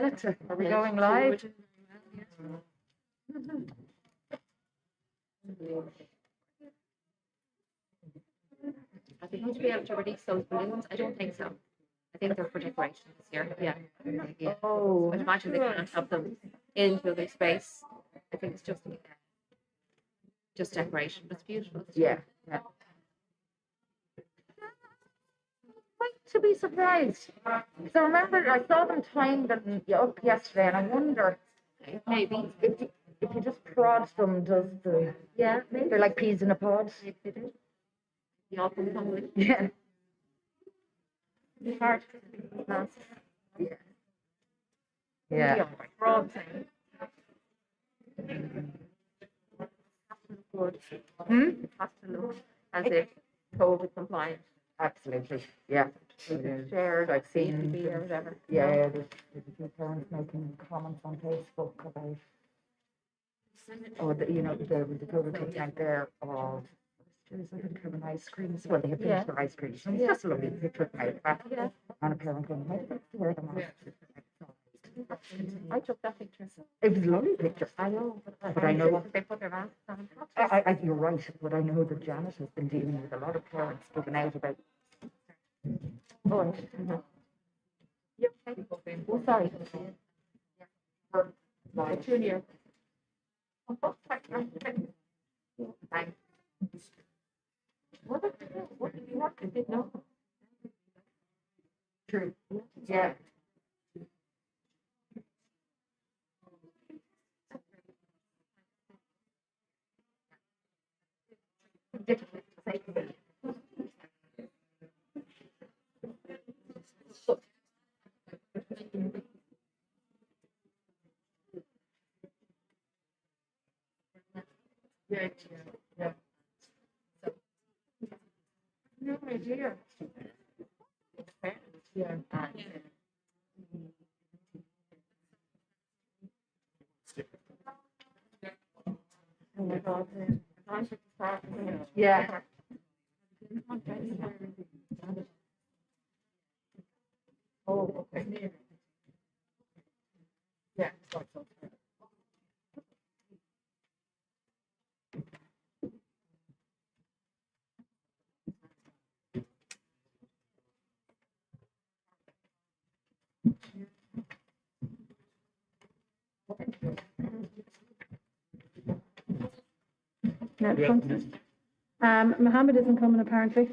minute. Are we going live? Are they going to be able to release those balloons? I don't think so. I think they're for decoration this year. Yeah. Yeah. Oh, I'd imagine they can't have them in building space. I think it's just decoration, but it's beautiful. yeah. Yeah. Quite to be surprised. So remember, I saw them tying them up yesterday, and I wonder Maybe. if you just prod them, does the Maybe they're like peas in a pod? maybe they do. The all come hungry. Yeah. It's hard. Massive. Yeah. Yeah. We're all the same. Good. Hmm? It has to look as if COVID compliant. Absolutely. Yeah. Shared, I've seen seen or whatever. yeah, there's a few parents making comments on Facebook about the COVID content there of there's like a kind of ice cream. Well, they have finished their ice cream. It's just a lovely picture of my Yeah. and a parent going, "Why did they wear them on?" I took that picture. It was a lovely picture. I know, But I know they put their masks on. you're right, but I know that Janet has been dealing with a lot of parents giving out about. Oh, you okay? Oh, sorry. Junior. Thanks. What did you want? I didn't know. True. Yeah. Yeah. No idea. Yeah. Oh my God. Yeah. Oh, okay. Yeah. Mohammed isn't coming apparently.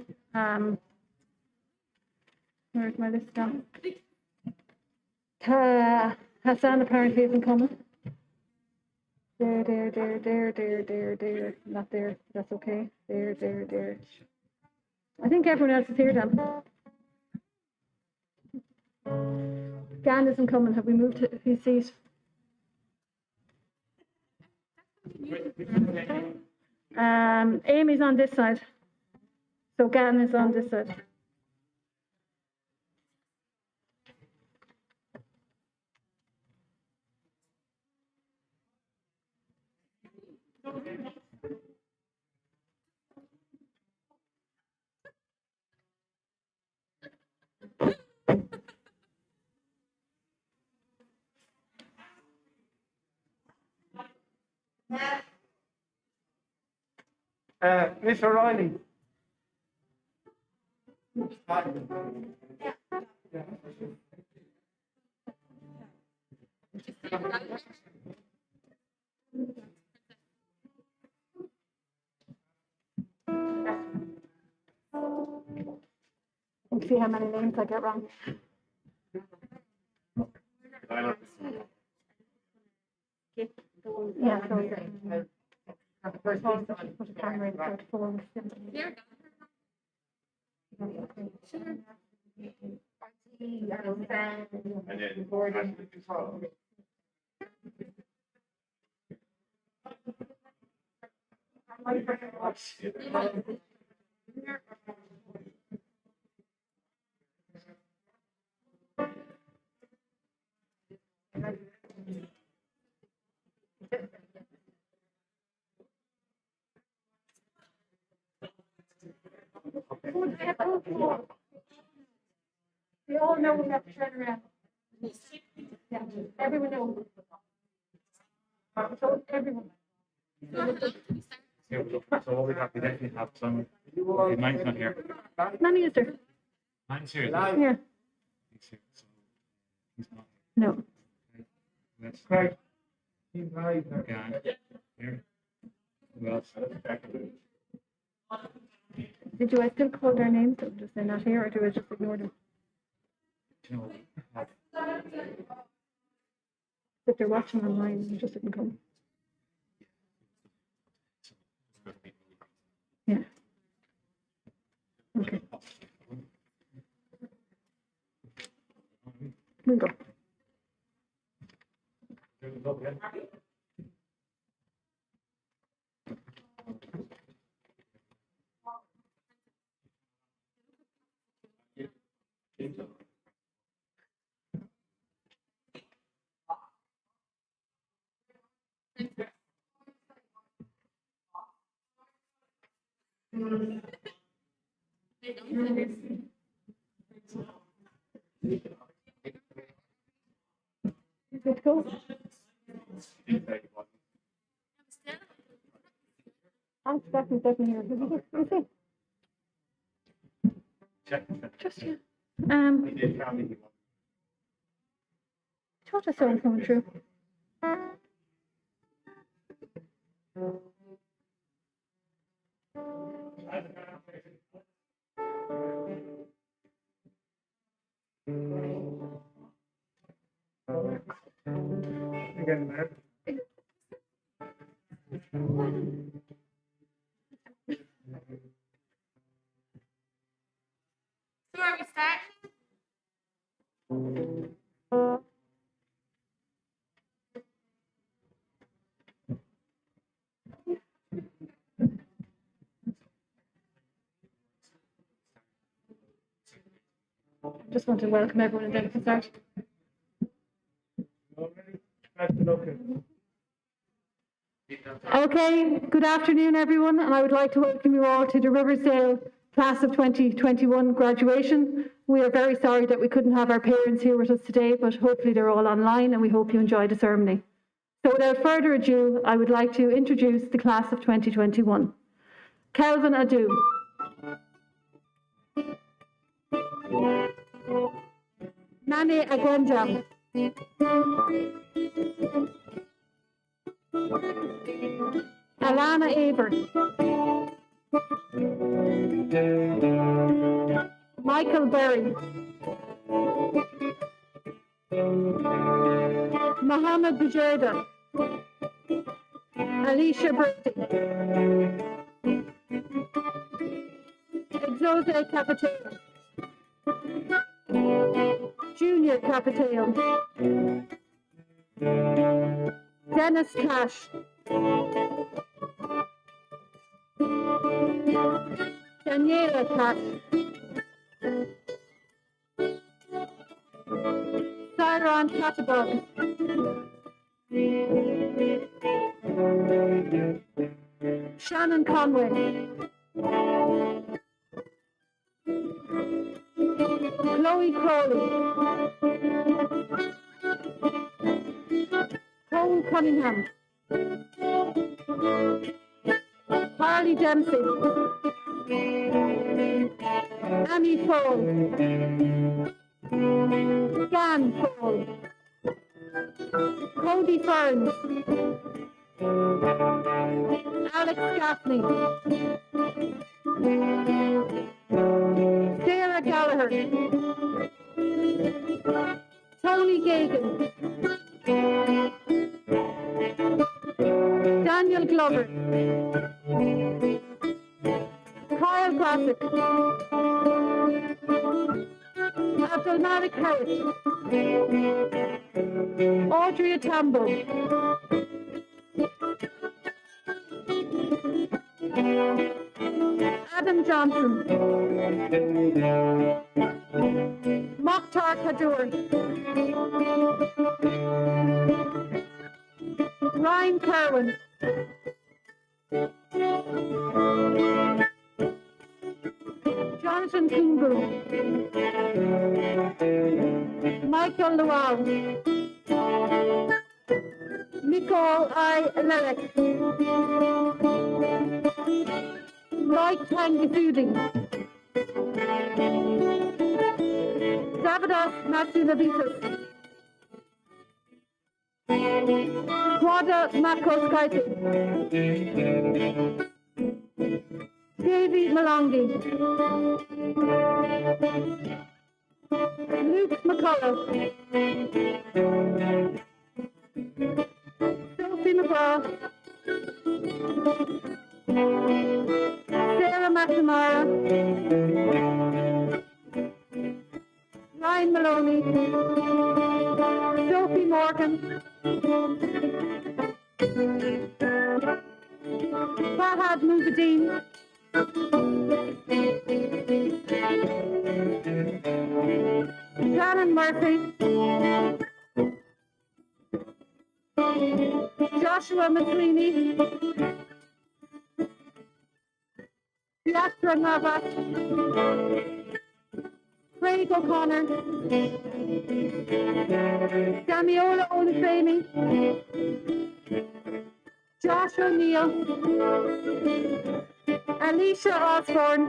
Where's my list gone? Hassan apparently isn't coming. There. Not there. That's okay. There. I think everyone else is here then. Gan isn't coming. Have we moved his seat? Amy's on this side. So Gan is on this side. Miss O'Reilly. Let's see how many names I get wrong. Yeah, so put a camera in the phone. We all know we have to turn around. Yeah, everyone knows. So everyone. Yeah, so what we have, we definitely have some. Okay, mine's not here. None is there. Mine's here. Here. He's here. So he's not. No. That's Craig. He's right. Gan. Here. Who else? Did I still call their names? So just they're not here, or do I just ignore them? You know, If they're watching online, they just didn't come. Yeah. Okay. We'll go. Let's go. I'm definitely here. Let me see. check. Just here. He did family. Thought I saw him coming through. Again, man. So are we starting? Just want to welcome everyone and then we can start. That's looking. Okay, good afternoon, everyone, and I would like to welcome you all to the Riversdale Class of 2021 graduation. We are very sorry that we couldn't have our parents here with us today, but hopefully they're all online and we hope you enjoy the ceremony. So without further ado, I would like to introduce the Class of 2021. Kelvin Adu. Nani Agwenjam. Alana Aver. Michael Berry. Mohammed Bujerda. Alicia Brady. Exose Capitale. Junior Capitale. Dennis Cash. Daniela Cash. Siron Catabog. Shannon Conway. Chloe Crowley. Cole Cunningham. Harley Dempsey. Annie Fall. Gan Fall. Cody Ferns. Alex Gaffney. Sarah Gallagher. Tony Gagan. Daniel Glover. Kyle Classic. Abdulmalik Harris. Audrey Tambo. Adam Johnson. Mokhtar Kadur. Ryan Kerwin. Jonathan Kungu. Michael Luau. call I Lelek. Like Tangasudi. Davidas Matsunavitas. Wada Makos Kaiti. Davy Malongi. Luke McCullough. Sophie McGrath. Sarah McNamara. Ryan Maloney. Sophie Morgan. Fahad Mubadeen. Shannon Murphy. Joshua McSweeney. Piatra Navas. Craig O'Connor. Damiola Olufemi. Josh O'Neill. Alicia Osborne.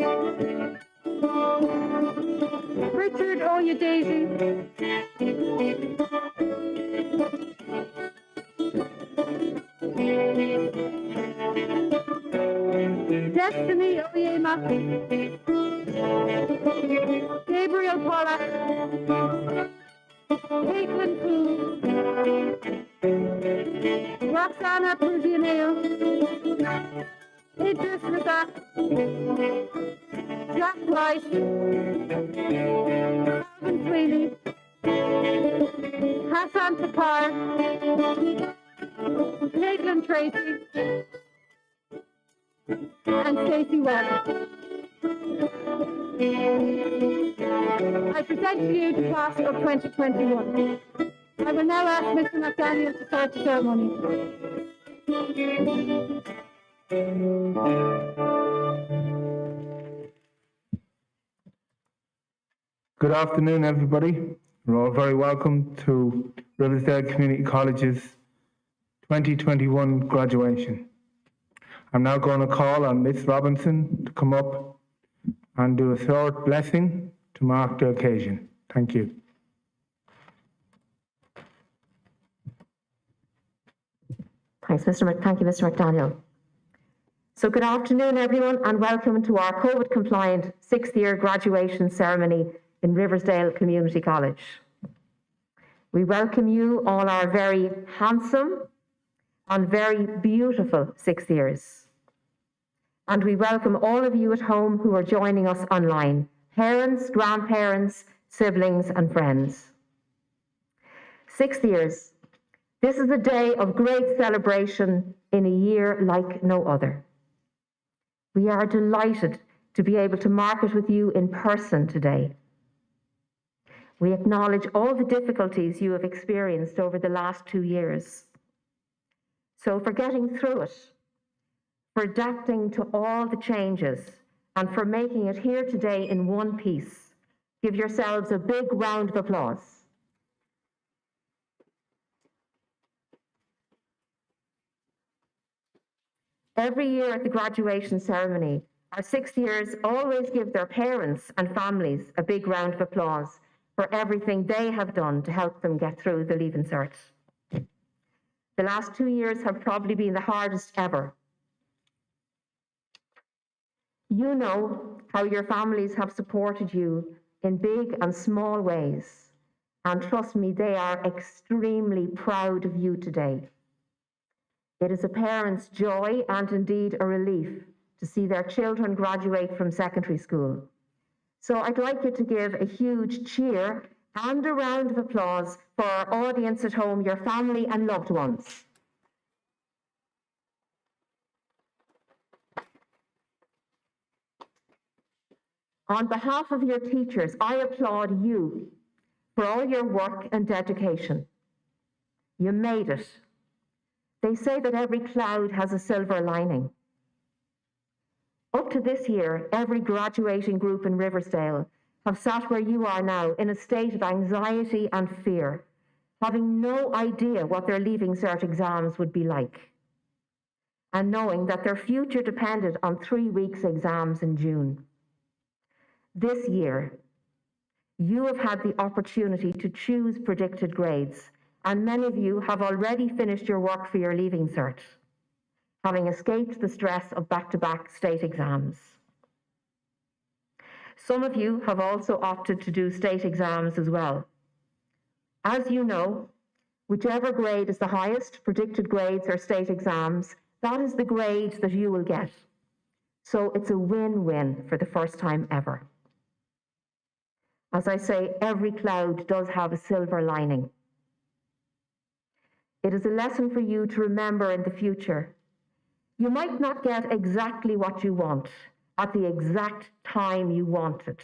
Richard Oyedeji. Destiny Oyema. Gabriel Pollack. Caitlin Poole. Roxana Pugianeo. Idris Razak. Jack Wright. Calvin Sweeney. Hassan Tapar. Caitlin Tracy. And Stacey Webb. I present to you the class of 2021. I will now ask Mr. McDaniel to start the ceremony. Good afternoon, everybody. You're all very welcome to Riversdale Community College's 2021 graduation. I'm now going to call on Miss Robinson to come up and do a short blessing to mark the occasion. Thank you. Thank you, Mr. McDaniel. So good afternoon, everyone, and welcome to our COVID-compliant 6th year graduation ceremony in Riversdale Community College. We welcome you, all our very handsome and very beautiful 6th years. And we welcome all of you at home who are joining us online, parents, grandparents, siblings, and friends. 6th years, this is a day of great celebration in a year like no other. We are delighted to be able to mark it with you in person today. We acknowledge all the difficulties you have experienced over the last 2 years. So for getting through it, for adapting to all the changes, and for making it here today in one piece, give yourselves a big round of applause. Every year at the graduation ceremony, our 6th years always give their parents and families a big round of applause for everything they have done to help them get through the Leaving Cert. The last 2 years have probably been the hardest ever. You know how your families have supported you in big and small ways, and trust me, they are extremely proud of you today. It is a parent's joy and indeed a relief to see their children graduate from secondary school. So I'd like you to give a huge cheer and a round of applause for our audience at home, your family and loved ones. On behalf of your teachers, I applaud you for all your work and dedication. You made it. They say that every cloud has a silver lining. Up to this year, every graduating group in Riversdale have sat where you are now in a state of anxiety and fear, having no idea what their Leaving Cert exams would be like, and knowing that their future depended on 3 weeks' exams in June. This year, you have had the opportunity to choose predicted grades, and many of you have already finished your work for your Leaving Cert, having escaped the stress of back-to-back state exams. Some of you have also opted to do state exams as well. As you know, whichever grade is the highest, predicted grades or state exams, that is the grade that you will get. So it's a win-win for the first time ever. As I say, every cloud does have a silver lining. It is a lesson for you to remember in the future. You might not get exactly what you want at the exact time you want it.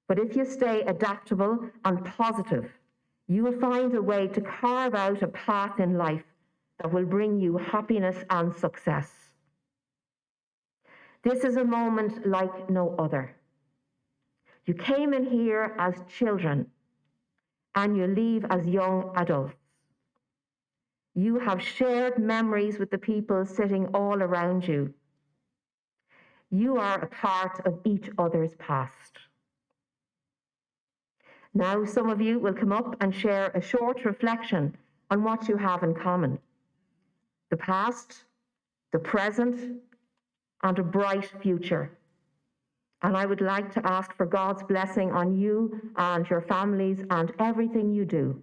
But if you stay adaptable and positive, you will find a way to carve out a path in life that will bring you happiness and success. This is a moment like no other. You came in here as children, and you leave as young adults. You have shared memories with the people sitting all around you. You are a part of each other's past. Now some of you will come up and share a short reflection on what you have in common: the past, the present, and a bright future. And I would like to ask for God's blessing on you and your families and everything you do.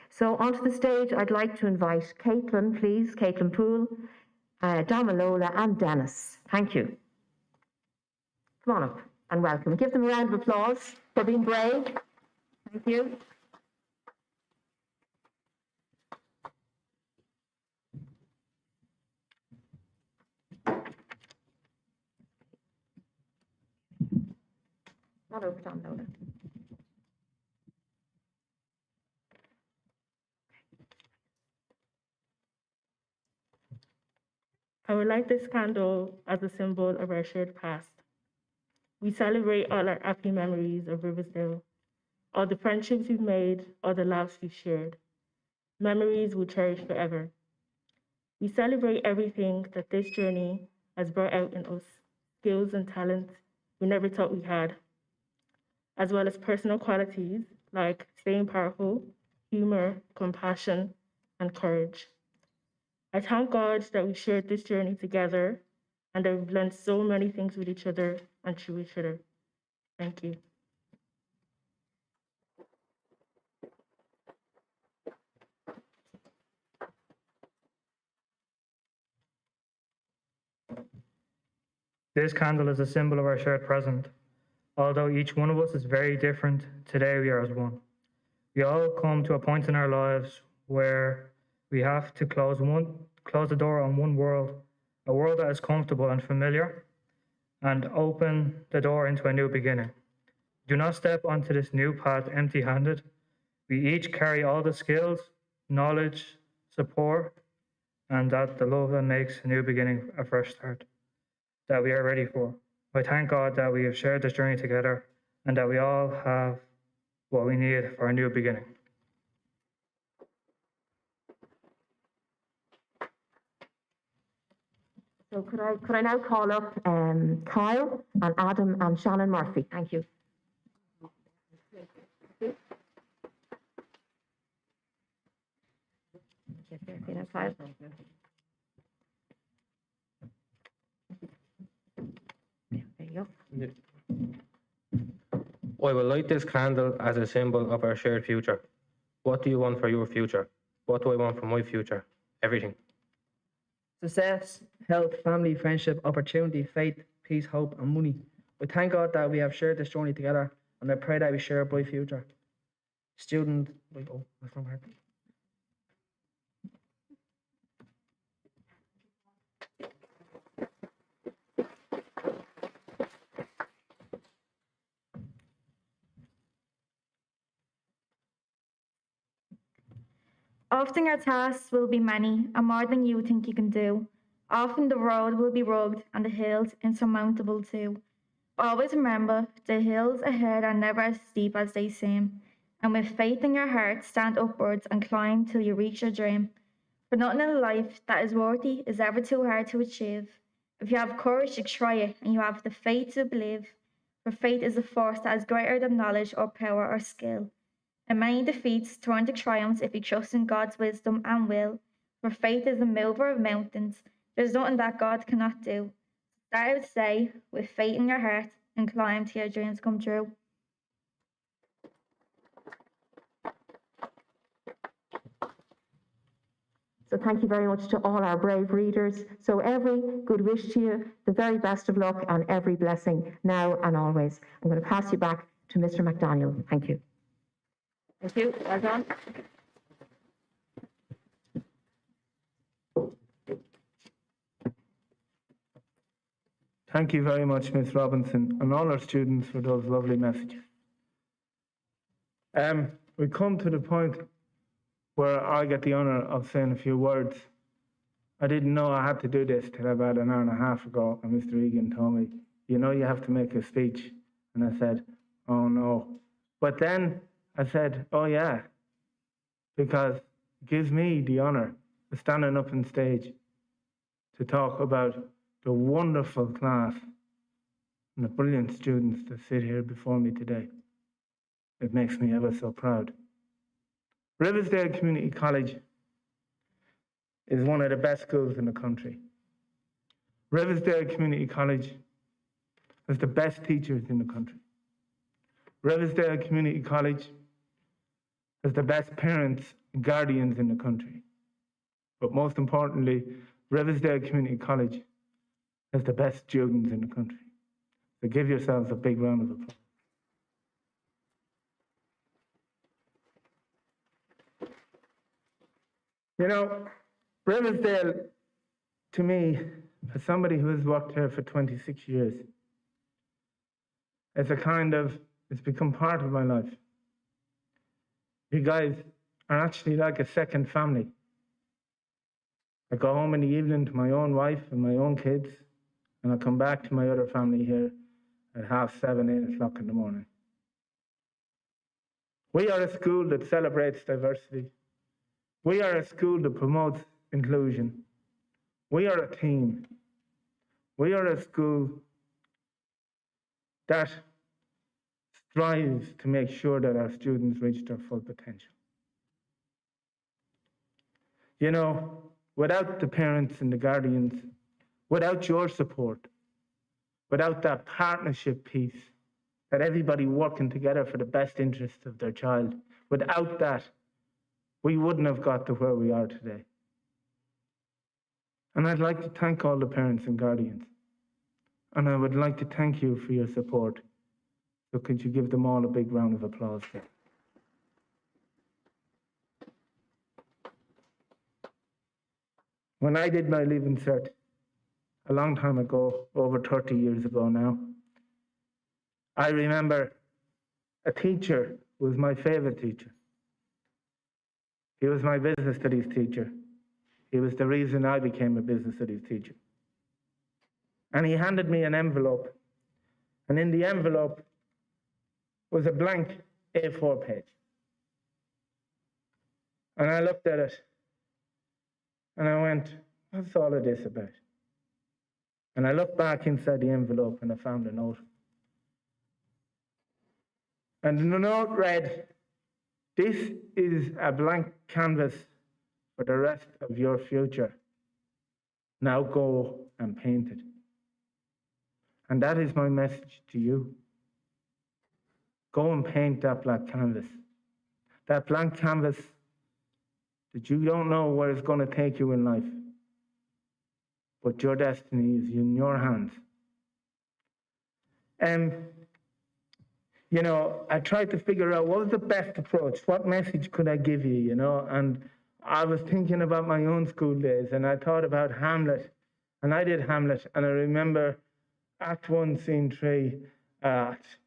So onto the stage, I'd like to invite Caitlin, please, Caitlin Poole, Damalola and Dennis. Thank you. Come on up and welcome. Give them a round of applause for being brave. Thank you. Not over, Damalola. I would light this candle as a symbol of our shared past. We celebrate all our happy memories of Riversdale, all the friendships we've made, all the laughs we've shared, memories we'll cherish forever. We celebrate everything that this journey has brought out in us, skills and talents we never thought we had, as well as personal qualities like staying powerful, humor, compassion, and courage. I thank God that we shared this journey together and that we've learned so many things with each other and through each other. Thank you. This candle is a symbol of our shared present. Although each one of us is very different, today we are as one. We all come to a point in our lives where we have to close the door on one world, a world that is comfortable and familiar, and open the door into a new beginning. Do not step onto this new path empty-handed. We each carry all the skills, knowledge, support, and that the love that makes a new beginning a fresh start that we are ready for. I thank God that we have shared this journey together and that we all have what we need for a new beginning. So could I now call up Kyle and Adam and Shannon Murphy? Thank you. Kyle. There you go. I will light this candle as a symbol of our shared future. What do you want for your future? What do I want for my future? Everything. Success, health, family, friendship, opportunity, faith, peace, hope, and money. We thank God that we have shared this journey together, and I pray that we share a bright future. Student, that's from her. Often our tasks will be many and more than you think you can do. Often the road will be rugged and the hills insurmountable too. Always remember, the hills ahead are never as steep as they seem, And with faith in your heart, stand upwards and climb till you reach your dream. For nothing in life that is worthy is ever too hard to achieve. If you have courage to try it and you have the faith to believe, for faith is a force that is greater than knowledge or power or skill. And many defeats turn to triumphs if you trust in God's wisdom and will. For faith is a mover of mountains. There's nothing that God cannot do. That I would say, with faith in your heart, and climb till your dreams come true. So thank you very much to all our brave readers. So every good wish to you, the very best of luck and every blessing now and always. I'm going to pass you back to Mr. McDaniel. Thank you. Thank you. Well done. Thank you very much, Ms. Robinson, and all our students for those lovely messages. We come to the point where I get the honour of saying a few words. I didn't know I had to do this till about an hour and a half ago, and Mr. Egan told me, you know, you have to make a speech. And I said, oh no. But then I said, oh yeah, because it gives me the honour of standing up on stage to talk about the wonderful class and the brilliant students that sit here before me today. It makes me ever so proud. Riversdale Community College is one of the best schools in the country. Riversdale Community College has the best teachers in the country. Riversdale Community College has the best parents and guardians in the country. But most importantly, Riversdale Community College has the best students in the country. So give yourselves a big round of applause. You know, Riversdale, to me, as somebody who has worked here for 26 years, it's become part of my life. You guys are actually like a second family. I go home in the evening to my own wife and my own kids, and I come back to my other family here at 7:30, 8 o'clock in the morning. We are a school that celebrates diversity. We are a school that promotes inclusion. We are a team. We are a school that strives to make sure that our students reach their full potential. You know, without the parents and the guardians, without your support, without that partnership piece, that everybody working together for the best interest of their child, without that, we wouldn't have got to where we are today. And I'd like to thank all the parents and guardians. And I would like to thank you for your support. So could you give them all a big round of applause? When I did my Leaving Cert, a long time ago, over 30 years ago now, I remember a teacher was my favorite teacher. He was my business studies teacher. He was the reason I became a business studies teacher. And he handed me an envelope, and in the envelope was a blank A4 page. And I looked at it, and I went, what's all of this about? And I looked back inside the envelope, and I found a note. And the note read, "This is a blank canvas for the rest of your future. Now go and paint it." And that is my message to you. Go and paint that black canvas. That blank canvas that you don't know where it's going to take you in life. But your destiny is in your hands. You know, I tried to figure out what was the best approach, what message could I give you, you know, and I was thinking about my own school days, and I thought about Hamlet, and I did Hamlet, and I remember Act 1, Scene 3,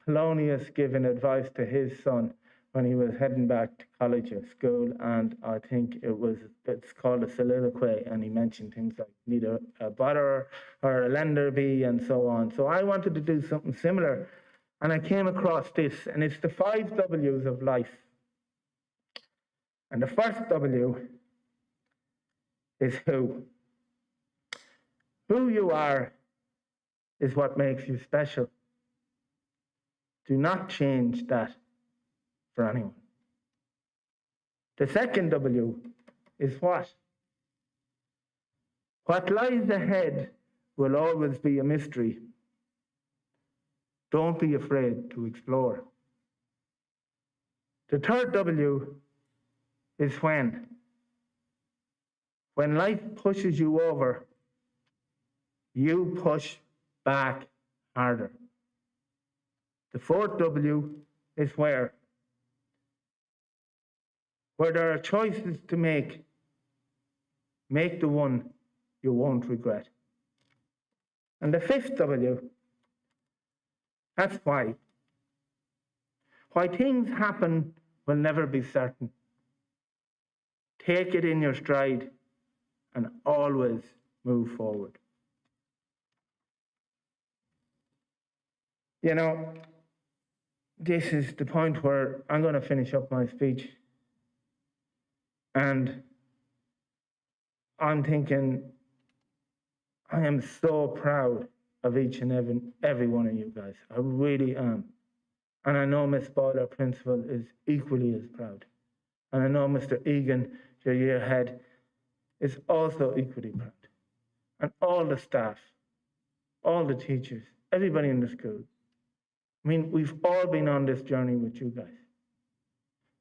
Polonius giving advice to his son when he was heading back to college or school, and I think it's called a soliloquy, and he mentioned things like neither a borrower or a lender be, and so on. So I wanted to do something similar. And I came across this, and it's the 5 W's of life. And the first W is who. Who you are is what makes you special. Do not change that for anyone. The second W is what. What lies ahead will always be a mystery. Don't be afraid to explore. The third W is when. When life pushes you over, you push back harder. The fourth W is where. Where there are choices to make the one you won't regret. And the fifth W, that's why. Why things happen will never be certain. Take it in your stride and always move forward. You know, this is the point where I'm going to finish up my speech. And I'm thinking, I am so proud of each and every one of you guys. I really am. And I know Miss Boyle, our principal, is equally as proud. And I know Mr. Egan, your year head, is also equally proud. And all the staff, all the teachers, everybody in the school. I mean, we've all been on this journey with you guys.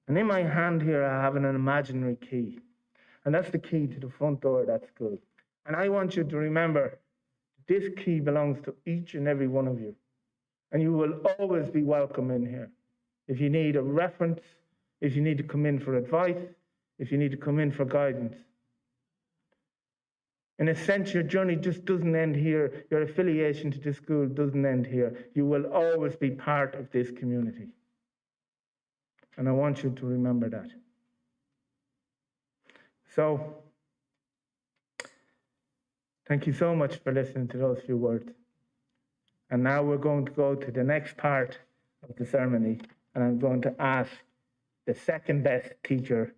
And in my hand here, I have an imaginary key. And that's the key to the front door of that school. And I want you to remember, this key belongs to each and every one of you. And you will always be welcome in here. If you need a reference, if you need to come in for advice, if you need to come in for guidance. In a sense, your journey just doesn't end here. Your affiliation to the school doesn't end here. You will always be part of this community. And I want you to remember that. So, thank you so much for listening to those few words. And now we're going to go to the next part of the ceremony, and I'm going to ask the second best teacher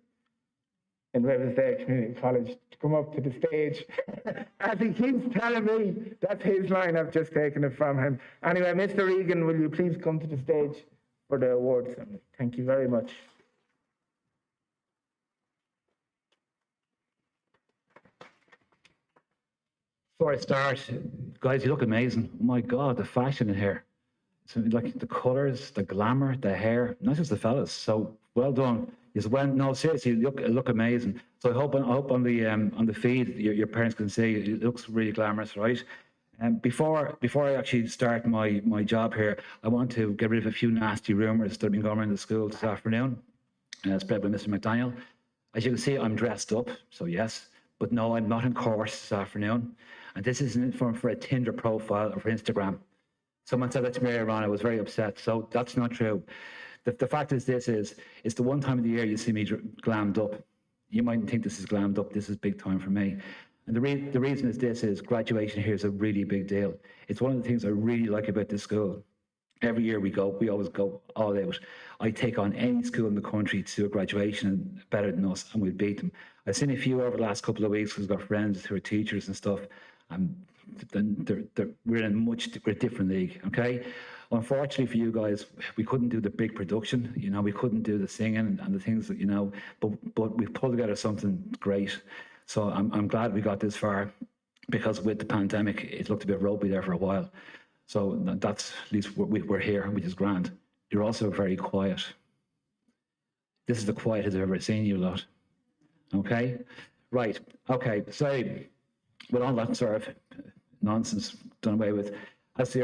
in Riversdale Community College to come up to the stage. As he keeps telling me, that's his line, I've just taken it from him. Anyway, Mr. Egan, will you please come to the stage for the awards ceremony? Thank you very much. Before I start, guys, you look amazing. Oh my God, the fashion in here. So, like the colours, the glamour, the hair, not just the fellas. So well done. No, seriously, you look amazing. So I hope on the feed your parents can see it looks really glamorous, right? And before I actually start my job here, I want to get rid of a few nasty rumours that have been going around the school this afternoon, spread by Mr. McDaniel. As you can see, I'm dressed up, so yes, but no, I'm not in course this afternoon. And this isn't for a Tinder profile or for Instagram. Someone said that to me earlier on, I was very upset. So that's not true. The fact is it's the one time of the year you see me glammed up. You mightn't think this is glammed up. This is big time for me. And the reason is graduation here is a really big deal. It's one of the things I really like about this school. Every year we always go all out. I take on any school in the country to do a graduation better than us, and we'll beat them. I've seen a few over the last couple of weeks because I've got friends who are teachers and stuff. We're in a different league, okay? Unfortunately for you guys, we couldn't do the big production, we couldn't do the singing and the things that, but we pulled together something great. So I'm glad we got this far, because with the pandemic, it looked a bit ropey there for a while. So that's, at least we're here, which is grand. You're also very quiet. This is the quietest I've ever seen you lot, okay? Right, okay, so with all that sort of nonsense done away with, as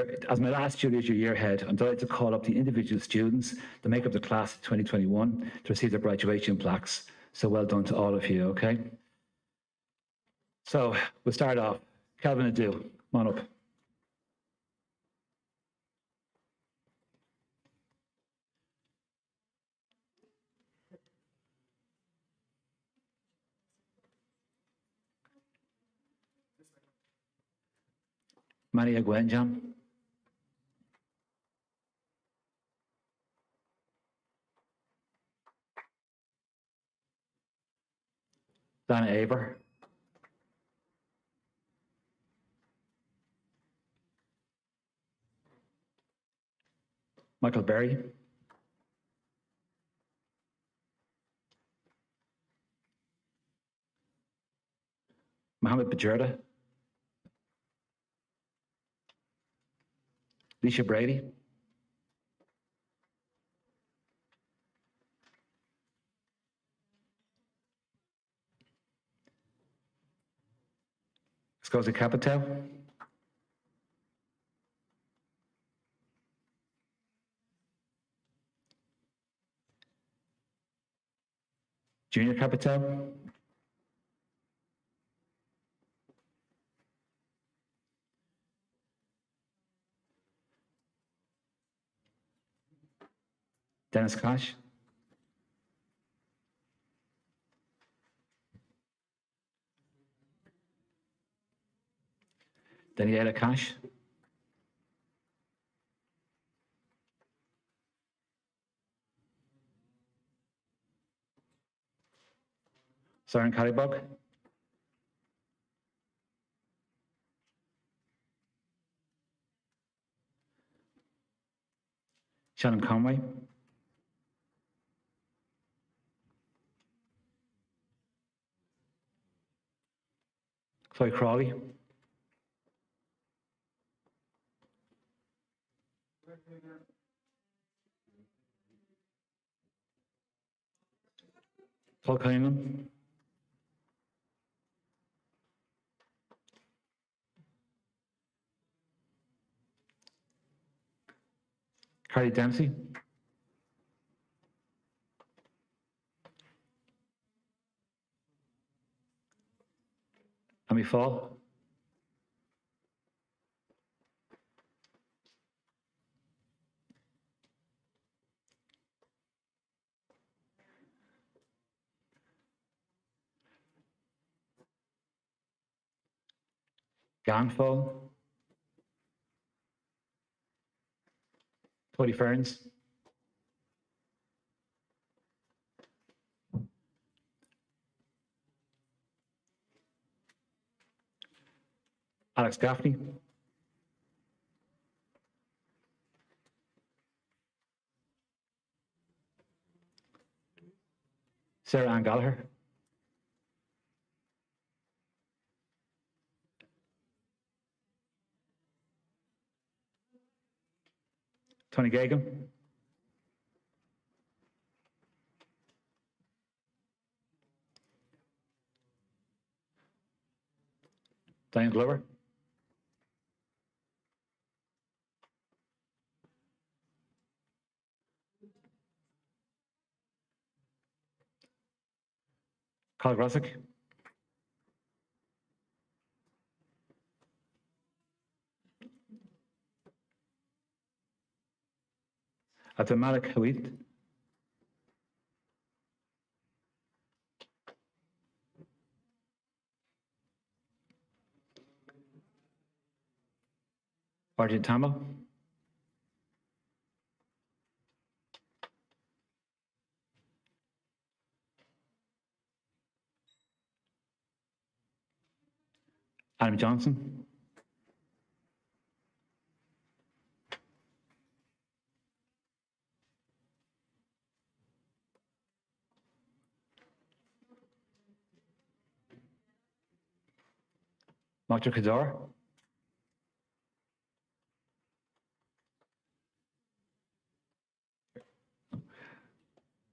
my last duty as your year head, I'm delighted to call up the individual students that make up the class of 2021 to receive their graduation plaques. So well done to all of you, okay? So we'll start off. Calvin Adu, come on up. Maria Gwenjam. Dana Aver. Michael Berry. Mohammed Bajerda. Leisha Brady. Scosi Capital. Junior Capital. Dennis Cash. Daniela Cash. Søren Caribog. Shannon Conway. Chloe Crawley. Paul Cunningham. Carly Dempsey. Amy Fall. Ganfall. Cody Ferns. Alex Gaffney. Sarah Ann Gallagher. Tony Gagan. Diane Glover. Carl Grosick. Abdul Malik Haweed. Arjun Tama. Adam Johnson. Dr. Kadar.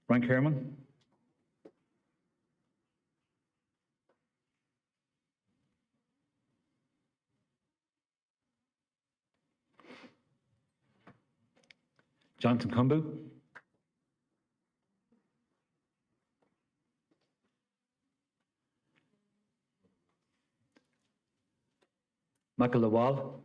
Ryan Kerman. Jonathan Kumbu. Michael Lawal.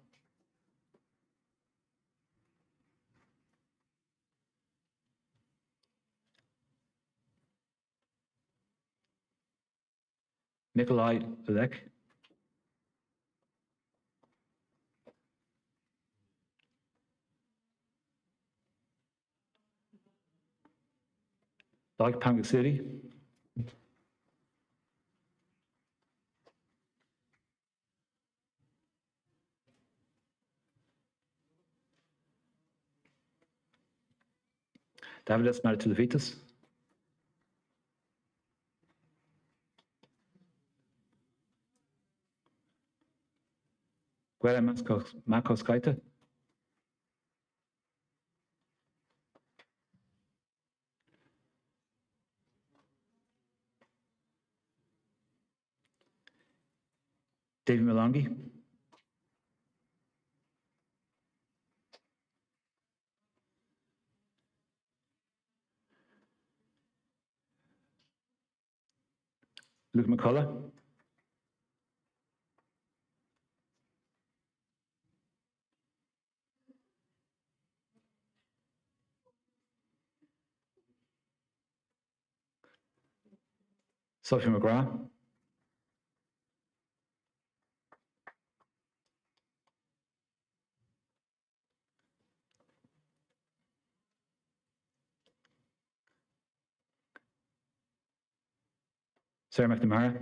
Nikolai Lek. Like Pangu City. Davidas Maritulivitas. Guerra Makoskaita. David Malongi. Luke McCullough. Sophie McGrath. Sarah McNamara.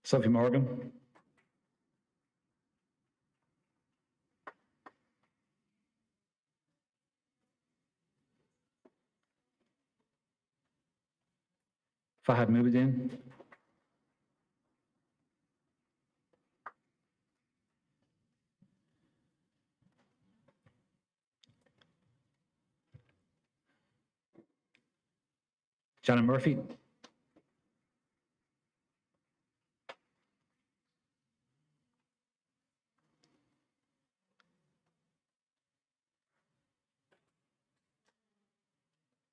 Sophie Morgan. Fahad Mubidin. Janet Murphy.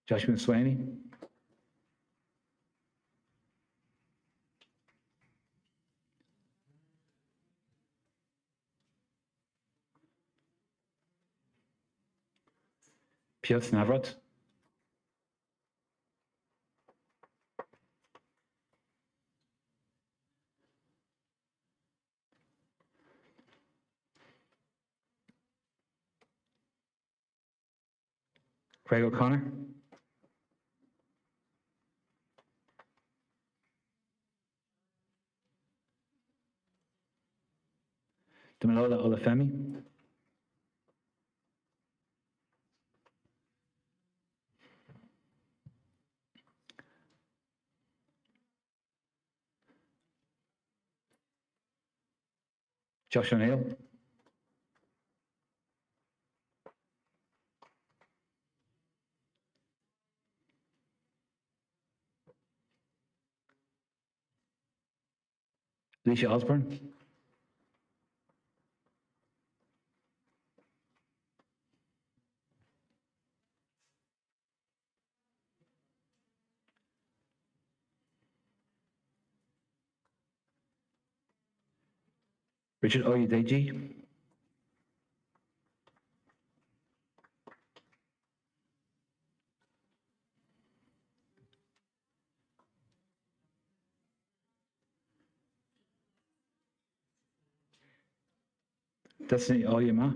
Joshua Swaney. Piotr Navrat. Craig O'Connor. Damilola Olafemi. Josh O'Neill. Alicia Osborne. Richard Oyedeji. Destiny Oyema.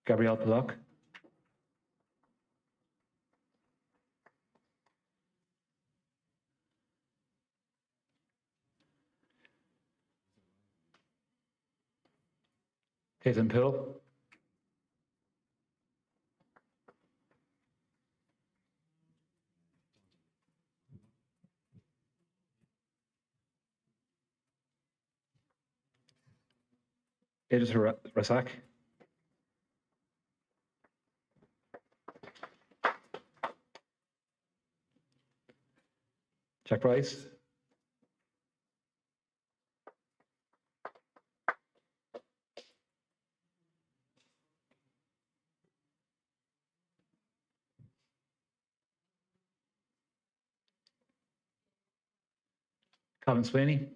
Gabrielle Pollock. Caitlin Pill. Idris Rasak. Jack Rice. Colin Sweeney.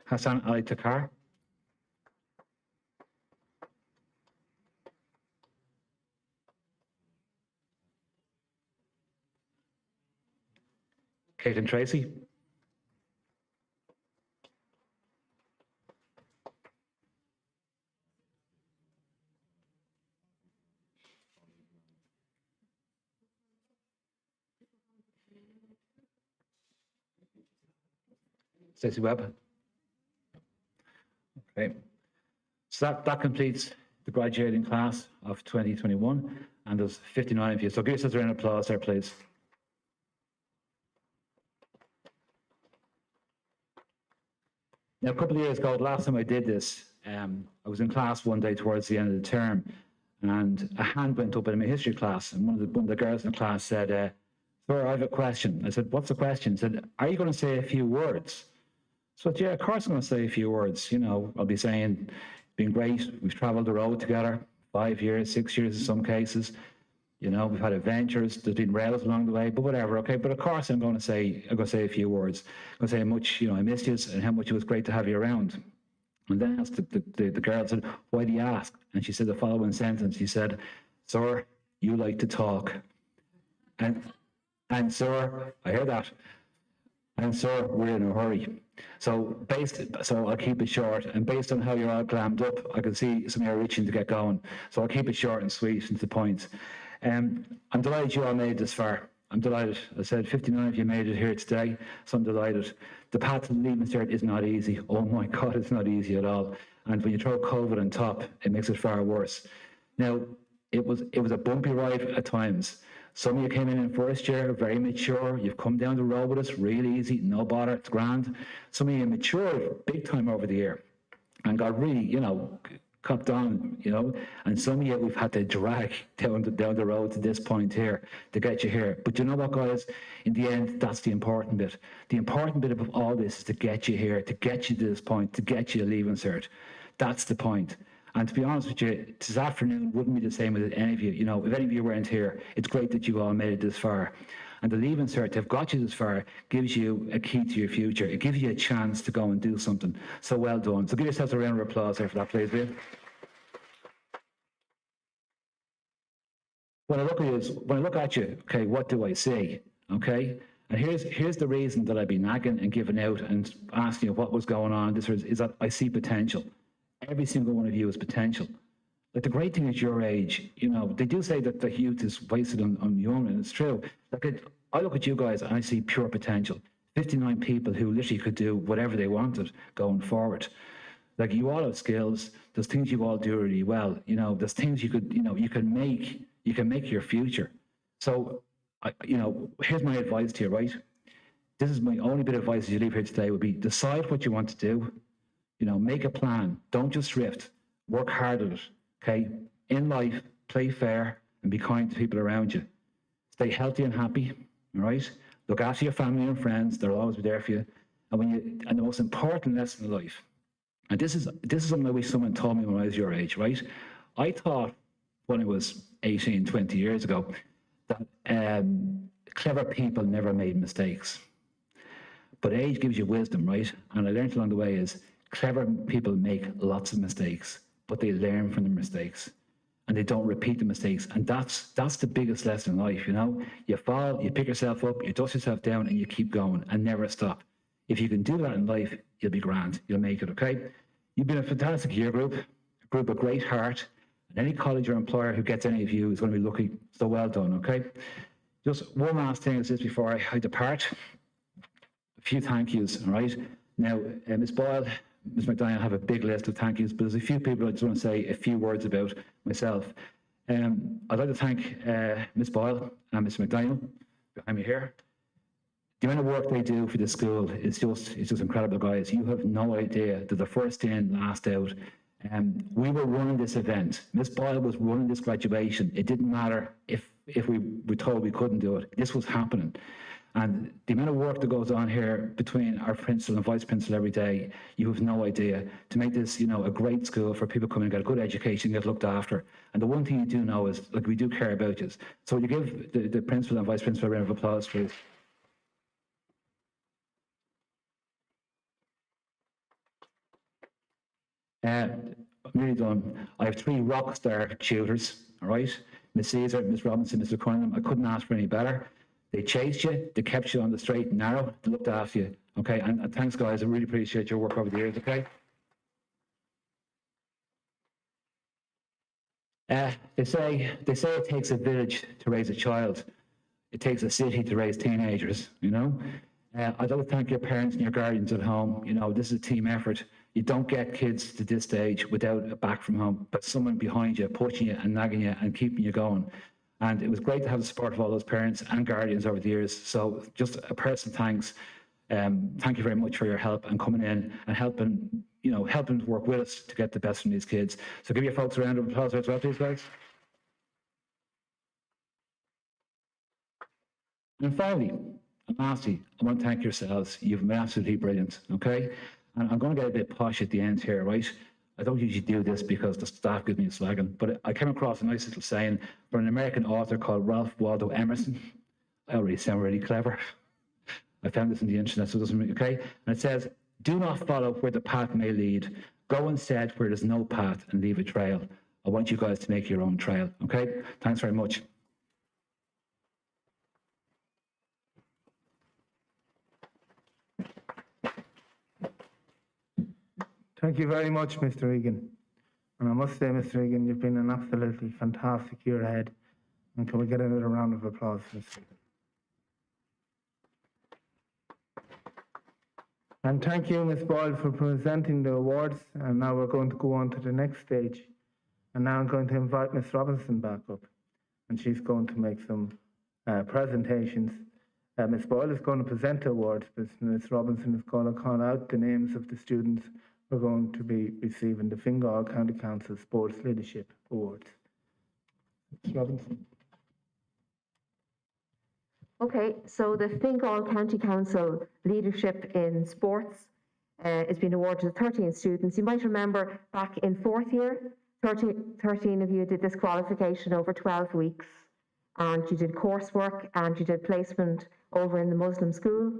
Hassan Ali Takar. Caitlin Tracy. Stacey Webb. Okay. So that completes the graduating class of 2021, and there's 59 of you. So give yourselves a round of applause there, please. Now, a couple of years ago, the last time I did this, I was in class one day towards the end of the term, and a hand went up in my history class, and one of the girls in the class said, "Sir, I have a question." I said, "What's the question?" She said, "Are you going to say a few words?" So, yeah, of course I'm going to say a few words. You know, I'll be saying, been great. We've traveled the road together, 5 years, 6 years in some cases. You know, we've had adventures. There's been rails along the way, but whatever. Okay, but of course I'm going to say a few words. I'm going to say how much, you know, I missed you and how much it was great to have you around. And then asked the girl, said, "Why do you ask?" And she said the following sentence. She said, "Sir, you like to talk." And sir, I hear that. And sir, we're in a hurry. So I'll keep it short. And based on how you're all glammed up, I can see some of you are itching to get going. So I'll keep it short and sweet and to the point. I'm delighted you all made it this far. I'm delighted. I said 59 of you made it here today, so I'm delighted. The path to the Leaving Cert is not easy. Oh my God, it's not easy at all. And when you throw COVID on top, it makes it far worse. Now, it was a bumpy ride at times. Some of you came in first year, very mature. You've come down the road with us, really easy, no bother, it's grand. Some of you matured big time over the year and got really, you know, copped on, you know. And some of you we've had to drag down the road to this point here to get you here. But you know what, guys? In the end, that's the important bit. The important bit of all this is to get you here, to get you to this point, to get you a Leaving Cert. That's the point. And to be honest with you, this afternoon wouldn't be the same with any of you. You know, if any of you weren't here, it's great that you all made it this far. And the Leaving Cert, to have got you this far, gives you a key to your future. It gives you a chance to go and do something. So well done. So give yourselves a round of applause there for that, please, will you? When I look at you, okay, what do I see? Okay? And here's the reason that I've been nagging and giving out and asking you what was going on. This is that I see potential. Every single one of you is potential. Like the great thing at your age, you know, they do say that the youth is wasted on young, and it's true. Like I look at you guys and I see pure potential. 59 people who literally could do whatever they wanted going forward. Like you all have skills. There's things you all do really well. You know, there's things you could, you know, you can make your future. So, you know, here's my advice to you, right? This is my only bit of advice as you leave here today would be decide what you want to do. You know, make a plan. Don't just drift. Work hard at it, okay? In life, play fair and be kind to people around you. Stay healthy and happy, all right? Look after your family and friends. They'll always be there for you. And the most important lesson in life, and this is something I wish someone told me when I was your age, right? I thought when I was 18, 20 years ago, that clever people never made mistakes. But age gives you wisdom, right? And I learned along the way is clever people make lots of mistakes, but they learn from the mistakes and they don't repeat the mistakes. And that's the biggest lesson in life, you know? You fall, you pick yourself up, you dust yourself down and you keep going and never stop. If you can do that in life, you'll be grand. You'll make it, okay? You've been a fantastic year group, a group of great heart. And any college or employer who gets any of you is going to be lucky. So well done, okay? Just one last thing is this before I depart. A few thank yous, all right? Now, Ms. Boyle, Ms. McDaniel have a big list of thank yous, but there's a few people I just want to say a few words about myself. I'd like to thank Ms. Boyle and Ms. McDaniel behind me here. The amount of work they do for the school is just incredible, guys. You have no idea. They're the first in, last out. We were running this event. Ms. Boyle was running this graduation. It didn't matter if we were told we couldn't do it. This was happening. And the amount of work that goes on here between our principal and vice principal every day, you have no idea. To make this, you know, a great school for people coming and get a good education, get looked after. And the one thing you do know is, like, we do care about you. So you give the principal and vice principal a round of applause, please. I'm really done. I have 3 rock star tutors, all right? Miss Caesar, Miss Robinson, Mr. Cunningham. I couldn't ask for any better. They chased you, they kept you on the straight and narrow, they looked after you, okay? And thanks, guys. I really appreciate your work over the years, okay? They say it takes a village to raise a child. It takes a city to raise teenagers, you know? I'd like to thank your parents and your guardians at home. You know, this is a team effort. You don't get kids to this stage without a back from home, but someone behind you, pushing you and nagging you and keeping you going. And it was great to have the support of all those parents and guardians over the years. So just a personal thanks. Thank you very much for your help and coming in and helping to work with us to get the best from these kids. So give your folks a round of applause as well, please, guys. And finally, and lastly, I want to thank yourselves. You've been absolutely brilliant, okay? And I'm going to get a bit posh at the end here, right? I don't usually do this because the staff gives me a slagging, but I came across a nice little saying from an American author called Ralph Waldo Emerson. I already sound really clever. I found this on the internet, so it doesn't really, okay? And it says, do not follow where the path may lead. Go instead where there's no path and leave a trail. I want you guys to make your own trail, okay? Thanks very much. Thank you very much, Mr. Egan. And I must say, Mr. Egan, you've been an absolutely fantastic year ahead. And can we get another round of applause for Mr. Egan? And thank you, Ms. Boyle, for presenting the awards. And now we're going to go on to the next stage. And now I'm going to invite Ms. Robinson back up. And she's going to make some presentations. Ms. Boyle is going to present the awards, but Ms. Robinson is going to call out the names of the students who are going to be receiving the Fingal County Council Sports Leadership Awards. Ms. Robinson. Okay, so the Fingal County Council Leadership in Sports is being awarded to 13 students. You might remember back in fourth year, 13 of you did this qualification over 12 weeks, and you did coursework and you did placement over in the Muslim school,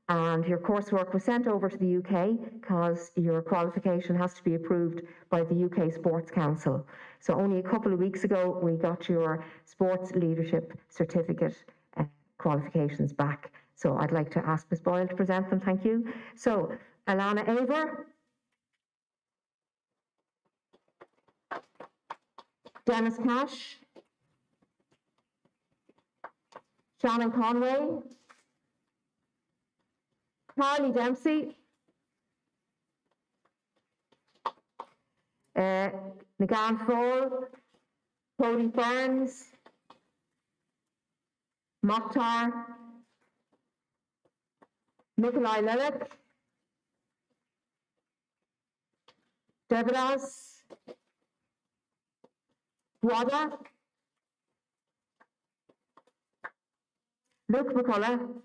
and your coursework was sent over to the UK because your qualification has to be approved by the UK Sports Council. So only a couple of weeks ago, we got your sports leadership certificate qualifications back. So I'd like to ask Ms. Boyle to present them. Thank you. So Alana Aver, Dennis Cash, Shannon Conway, Carly Dempsey, Nagan Fall, Cody Burns, Mokhtar, Nikolai Lelek, Devadas, Wada, Luke McCullough,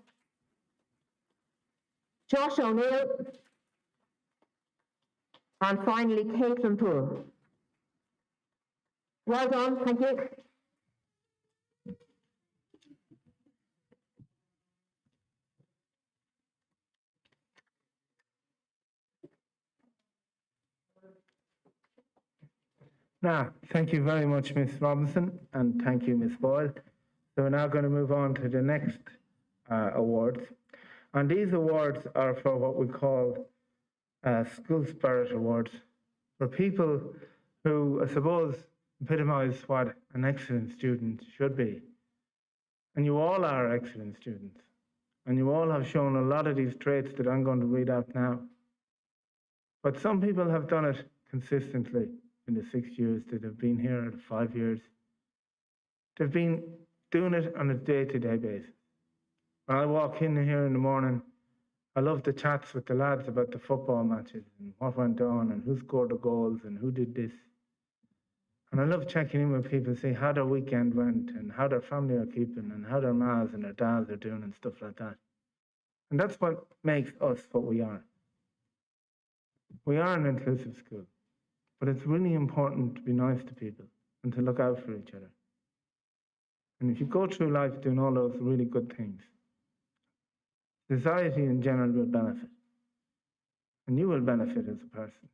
Josh O'Neill, and finally Caitlin Poole. Well done, thank you. Now, thank you very much, Ms. Robinson, and thank you, Ms. Boyle. So we're now going to move on to the next awards. And these awards are for what we call School Spirit Awards, for people who, I suppose, epitomise what an excellent student should be. And you all are excellent students. And you all have shown a lot of these traits that I'm going to read out now. But some people have done it consistently in the 6 years that have been here, or the 5 years. They've been doing it on a day-to-day basis. When I walk in here in the morning, I love the chats with the lads about the football matches and what went on and who scored the goals and who did this. And I love checking in with people to see how their weekend went and how their family are keeping and how their mas and their dads are doing and stuff like that. And that's what makes us what we are. We are an inclusive school, but it's really important to be nice to people and to look out for each other. And if you go through life doing all those really good things, society in general will benefit. And you will benefit as a person.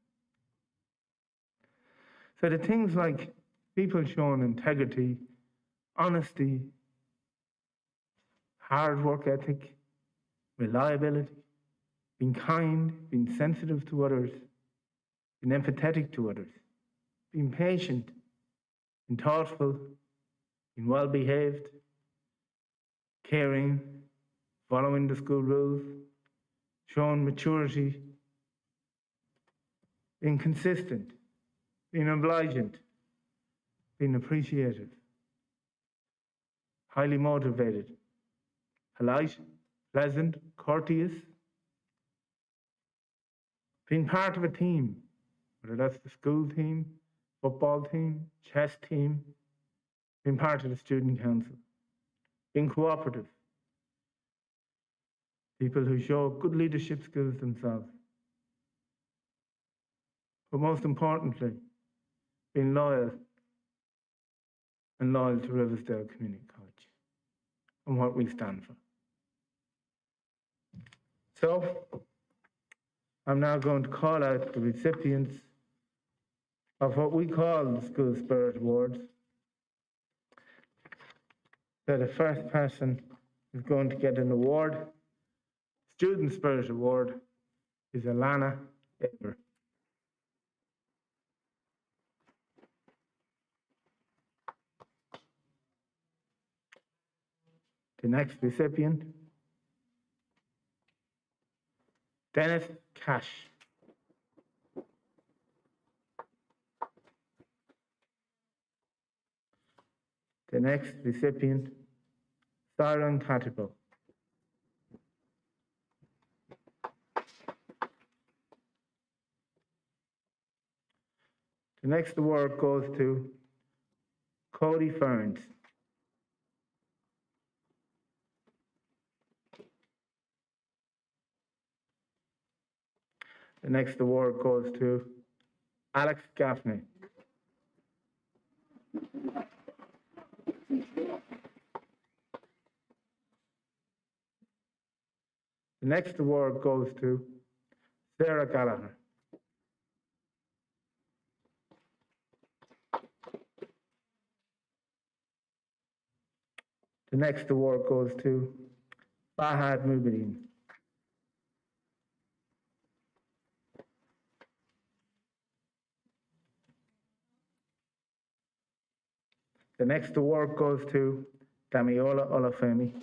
So the things like people showing integrity, honesty, hard work ethic, reliability, being kind, being sensitive to others, being empathetic to others, being patient, being thoughtful, being well behaved, caring, following the school rules, showing maturity, being consistent, being obliging, being appreciative, highly motivated, polite, pleasant, courteous, being part of a team, whether that's the school team, football team, chess team, being part of the student council, being cooperative, people who show good leadership skills themselves. But most importantly, being loyal and loyal to Riversdale Community College and what we stand for. So, I'm now going to call out the recipients of what we call the School Spirit Awards. So the first person who's going to get an award, Student Spirit Award, is Alana Eber. The next recipient, Dennis Cash. The next recipient, Siren Katipo. The next award goes to Cody Ferns. The next award goes to Alex Gaffney. The next award goes to Sarah Gallagher. The next award goes to Fahad Mubin. The next award goes to Damiola Olafemi.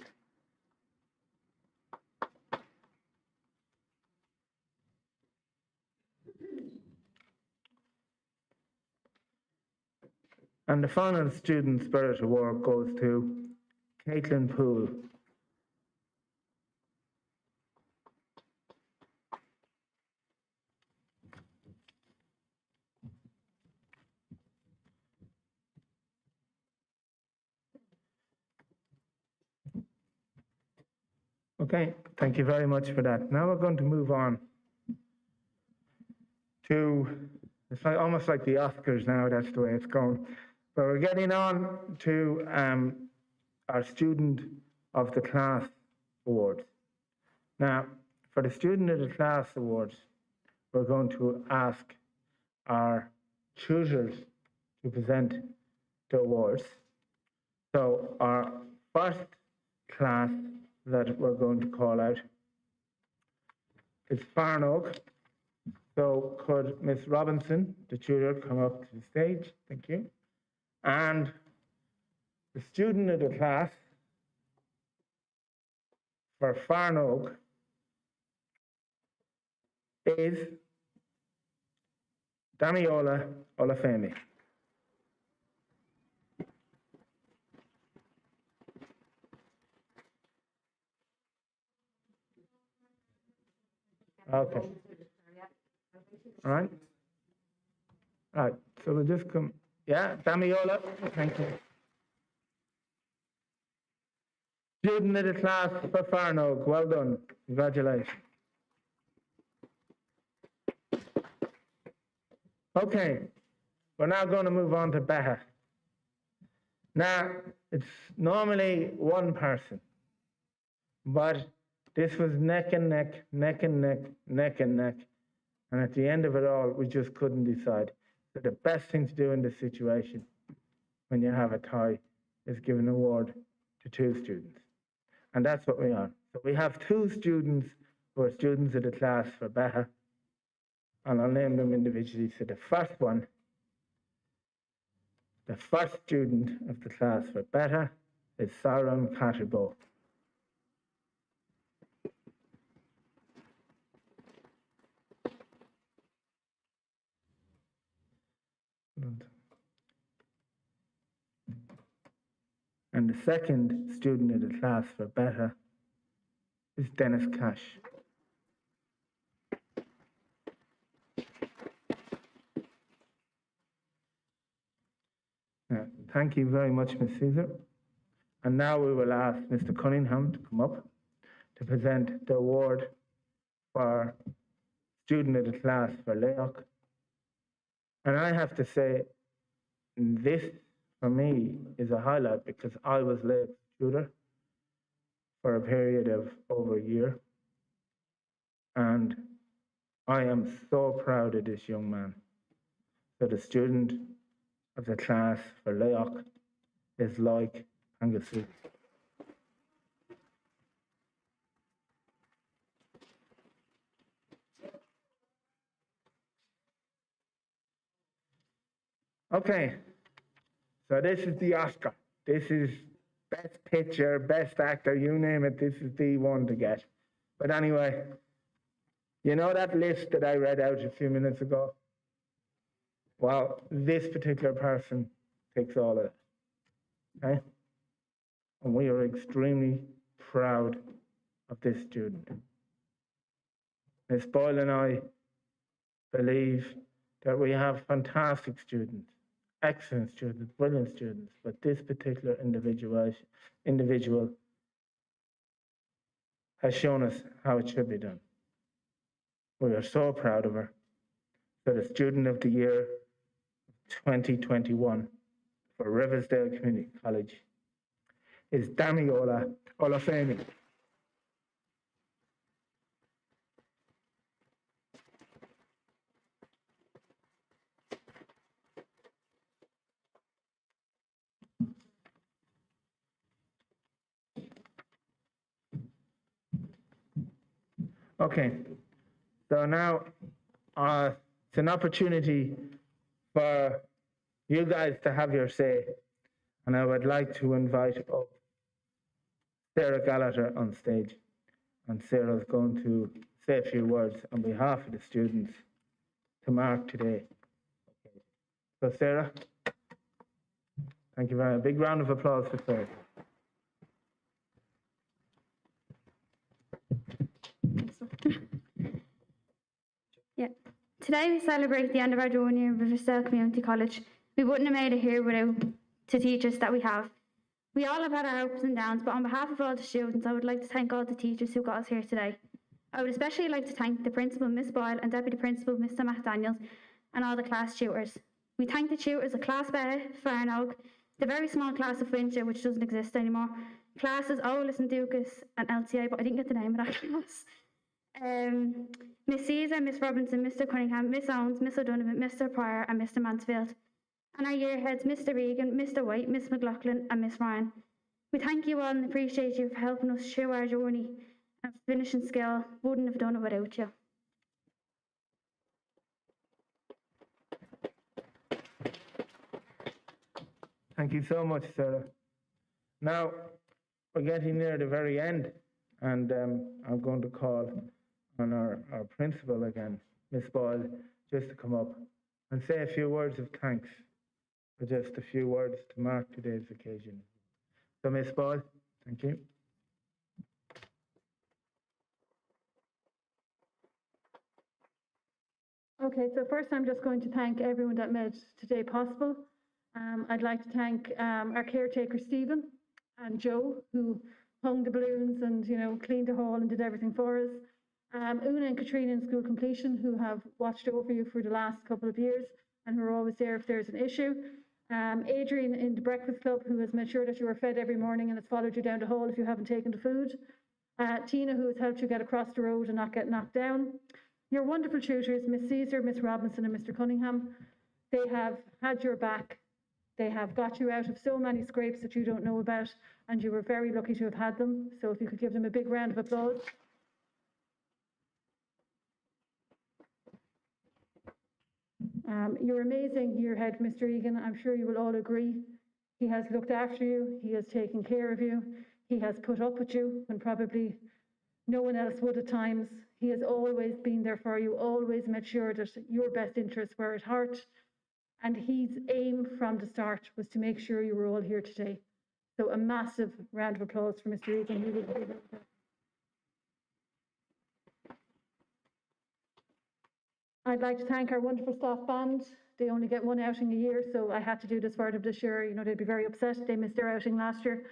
And the final Student Spirit Award goes to Caitlin Poole. Okay, thank you very much for that. Now we're going to move on to, it's like, almost like the Oscars now, that's the way it's going. But we're getting on to our Student of the Class Awards. Now, for the Student of the Class Awards, we're going to ask our tutors to present the awards. So our first class that we're going to call out is Farnoak. So could Miss Robinson, the tutor, come up to the stage? Thank you. And the student of the class for Farnoak is Damiola Olafemi. Okay. All right. All right. So we'll just come. Yeah, Damiola. Thank you. Student of the class for Farnoak. Well done. Congratulations. Okay. We're now going to move on to Beha. Now, it's normally one person, but this was neck and neck, neck and neck, neck and neck. And at the end of it all, we just couldn't decide. So the best thing to do in this situation, when you have a tie, is give an award to two students. And that's what we are. So we have two students who are students of the class for better, and I'll name them individually. So the first student of the class for better is Saran Catterbo. And the second student of the class for better is Dennis Cash. Thank you very much, Ms. Caesar. And now we will ask Mr. Cunningham to come up to present the award for student of the class for Layock. And I have to say, this for me is a highlight because I was Layock's tutor for a period of over a year. And I am so proud of this young man. So the student of the class for Layock is like Angasu. Okay, so this is the Oscar. This is best picture, best actor, you name it, this is the one to get. But anyway, you know that list that I read out a few minutes ago? Well, this particular person takes all of it, okay? And we are extremely proud of this student. Ms. Boyle and I believe that we have fantastic students, excellent students, brilliant students, but this particular individual has shown us how it should be done. We are so proud of her. So the Student of the Year 2021 for Riversdale Community College is Damiola Olafemi. Okay, so now it's an opportunity for you guys to have your say, and I would like to invite up Sarah Gallagher on stage, and Sarah's going to say a few words on behalf of the students to mark today. So Sarah, thank you very much. Big round of applause for Sarah. Yeah. Today we celebrate the end of our journey in Riversdale Community College. We wouldn't have made it here without the teachers that we have. We all have had our ups and downs, but on behalf of all the students, I would like to thank all the teachers who got us here today. I would especially like to thank the Principal, Miss Boyle, and Deputy Principal, Mr. Matt Daniels, and all the class tutors. We thank the tutors of Class B, Farnog, the very small class of Winchester, which doesn't exist anymore, classes Olis and Dukas and LCA, but I didn't get the name of that class. Miss Caesar, Miss Robinson, Mr. Cunningham, Miss Owens, Miss O'Donovan, Mr. Pryor, and Mr. Mansfield. And our year heads, Mr. Regan, Mr. White, Miss McLaughlin, and Miss Ryan. We thank you all and appreciate you for helping us through our journey and finishing skill. Wouldn't have done it without you. Thank you so much, Sarah. Now, we're getting near the very end, and I'm going to call on our principal again, Miss Boyle, just to come up and say a few words of thanks, for just a few words to mark today's occasion. So, Miss Boyle, thank you. Okay, so first I'm just going to thank everyone that made today possible. I'd like to thank our caretaker, Stephen, and Joe, who hung the balloons and, cleaned the hall and did everything for us. Una and Katrina in School Completion, who have watched over you for the last couple of years and who are always there if there's an issue. Adrian in the Breakfast Club, who has made sure that you are fed every morning and has followed you down the hall if you haven't taken the food. Tina, who has helped you get across the road and not get knocked down. Your wonderful tutors, Miss Caesar, Miss Robinson, and Mr. Cunningham. They have had your back. They have got you out of so many scrapes that you don't know about, and you were very lucky to have had them. So if you could give them a big round of applause. You're amazing, year head, Mr. Egan. I'm sure you will all agree. He has looked after you. He has taken care of you. He has put up with you when probably no one else would at times. He has always been there for you, always made sure that your best interests were at heart. And his aim from the start was to make sure you were all here today. So a massive round of applause for Mr. Egan. I'd like to thank our wonderful staff band. They only get one outing a year, so I had to do this for them this year. You know, they'd be very upset. They missed their outing last year.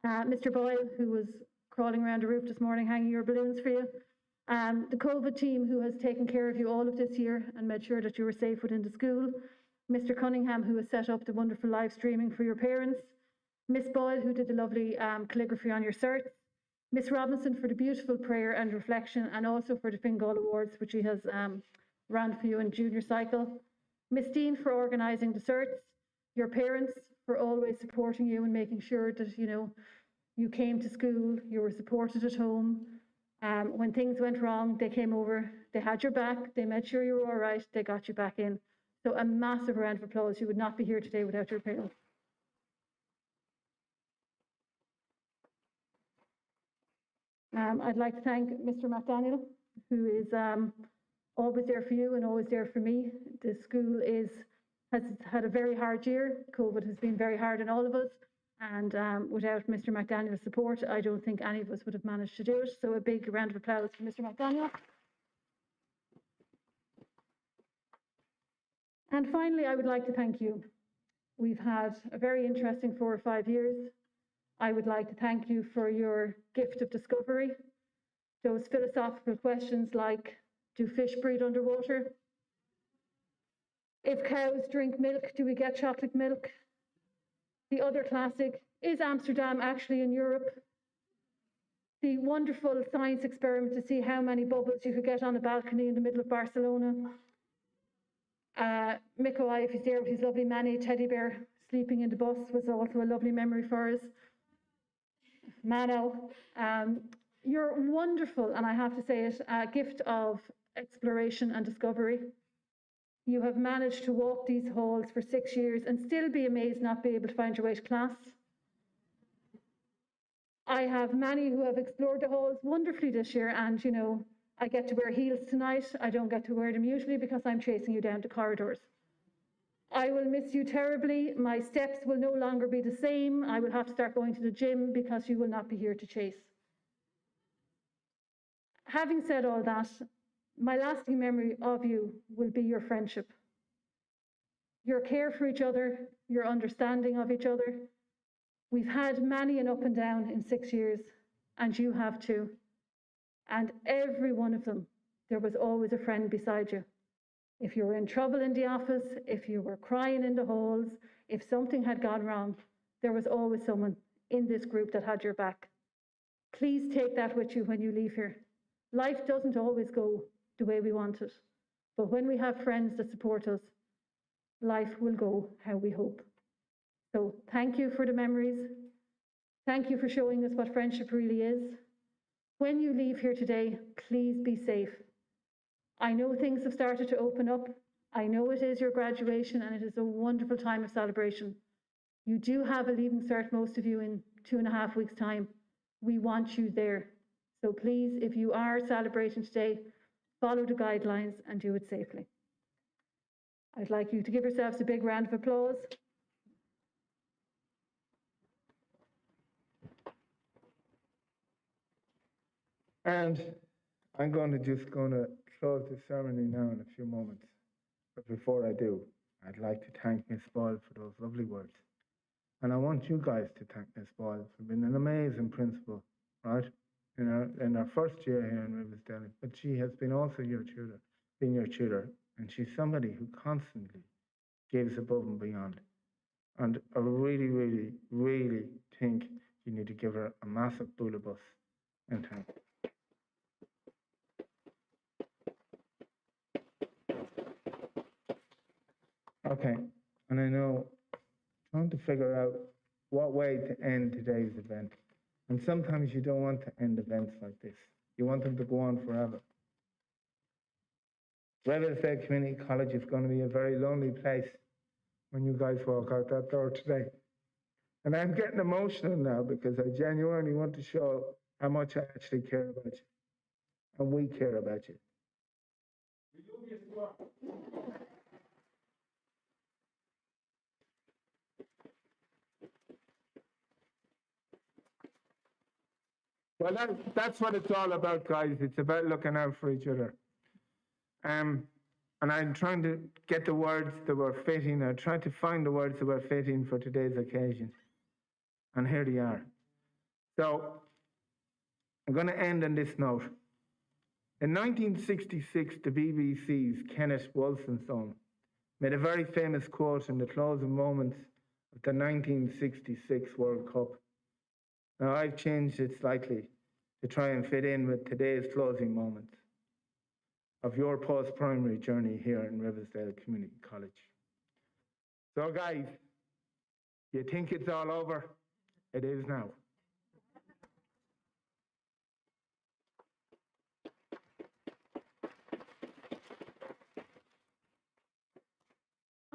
Mr. Boyle, who was crawling around the roof this morning, hanging your balloons for you. The COVID team, who has taken care of you all of this year and made sure that you were safe within the school. Mr. Cunningham, who has set up the wonderful live streaming for your parents. Miss Boyle, who did the lovely calligraphy on your certs. Miss Robinson for the beautiful prayer and reflection, and also for the Fingal Awards, which she has ran for you in junior cycle. Miss Dean for organising the certs. Your parents for always supporting you and making sure that, you know, you came to school, you were supported at home. When things went wrong, they came over, they had your back, they made sure you were all right, they got you back in. So a massive round of applause. You would not be here today without your parents. I'd like to thank Mr. McDaniel, who is always there for you and always there for me. The school has had a very hard year. COVID has been very hard on all of us. And without Mr. McDaniel's support, I don't think any of us would have managed to do it. So a big round of applause for Mr. McDaniel. And finally, I would like to thank you. We've had a very interesting 4 or 5 years. I would like to thank you for your gift of discovery. Those philosophical questions like, do fish breathe underwater? If cows drink milk, do we get chocolate milk? The other classic, is Amsterdam actually in Europe? The wonderful science experiment to see how many bubbles you could get on a balcony in the middle of Barcelona. Mikko, if he's there with his lovely Manny teddy bear sleeping in the bus, was also a lovely memory for us. Mano, you're wonderful, and I have to say it, a gift of exploration and discovery. You have managed to walk these halls for 6 years and still be amazed not be able to find your way to class. I have many who have explored the halls wonderfully this year, and you know, I get to wear heels tonight. I don't get to wear them usually because I'm chasing you down the corridors. I will miss you terribly. My steps will no longer be the same. I will have to start going to the gym because you will not be here to chase. Having said all that, my lasting memory of you will be your friendship. Your care for each other, your understanding of each other. We've had many an up and down in 6 years, and you have too. And every one of them, there was always a friend beside you. If you were in trouble in the office, if you were crying in the halls, if something had gone wrong, there was always someone in this group that had your back. Please take that with you when you leave here. Life doesn't always go the way we want it, but when we have friends that support us, life will go how we hope. So thank you for the memories. Thank you for showing us what friendship really is. When you leave here today, please be safe. I know things have started to open up. I know it is your graduation and it is a wonderful time of celebration. You do have a leaving cert, most of you, in 2.5 weeks' time. We want you there. So please, if you are celebrating today, follow the guidelines and do it safely. I'd like you to give yourselves a big round of applause. And I'm just going to close the ceremony now in a few moments. But before I do, I'd like to thank Miss Boyle for those lovely words. And I want you guys to thank Miss Boyle for being an amazing principal, right? In our first year here in Riversdale. But she has been also your tutor, and she's somebody who constantly gives above and beyond. And I really, really, really think you need to give her a massive bullabus and thank her. Okay, and I know trying to figure out what way to end today's event. And sometimes you don't want to end events like this. You want them to go on forever. Riversdale Community College is going to be a very lonely place when you guys walk out that door today. And I'm getting emotional now because I genuinely want to show how much I actually care about you. And we care about you. Well, that's what it's all about, guys. It's about looking out for each other. And I'm trying to get the words that were fitting. I'm trying to find the words that were fitting for today's occasion. And here they are. So I'm going to end on this note. In 1966, the BBC's Kenneth Wolstenstone made a very famous quote in the closing moments of the 1966 World Cup. Now, I've changed it slightly to try and fit in with today's closing moments of your post-primary journey here in Riversdale Community College. So, guys, you think it's all over? It is now.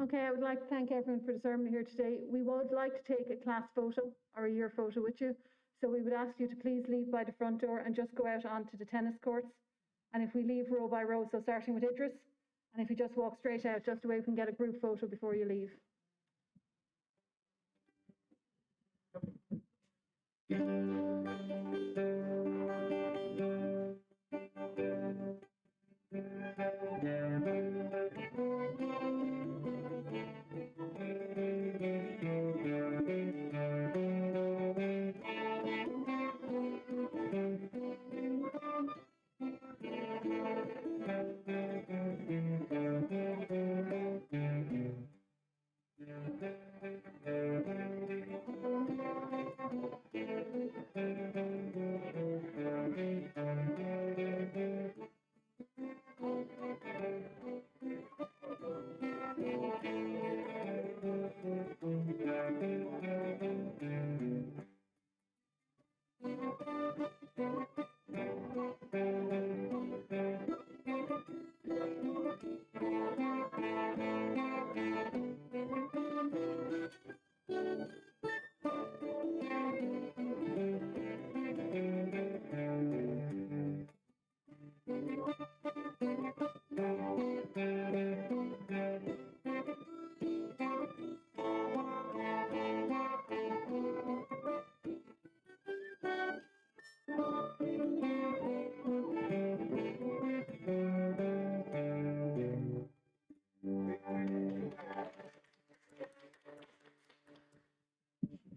Okay, I would like to thank everyone for the ceremony here today. We would like to take a class photo or a year photo with you. So we would ask you to please leave by the front door and just go out onto the tennis courts. And if we leave row by row, so starting with Idris, and if you just walk straight out, just the way we can get a group photo before you leave.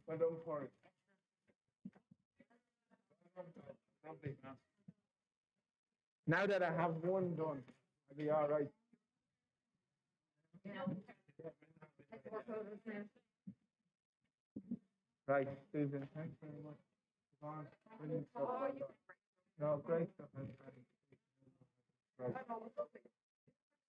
Well done for it. Now that I have one done, I'll be all right. Right, Susan, thanks very much. Yvonne, brilliant stuff. No, great stuff. Right.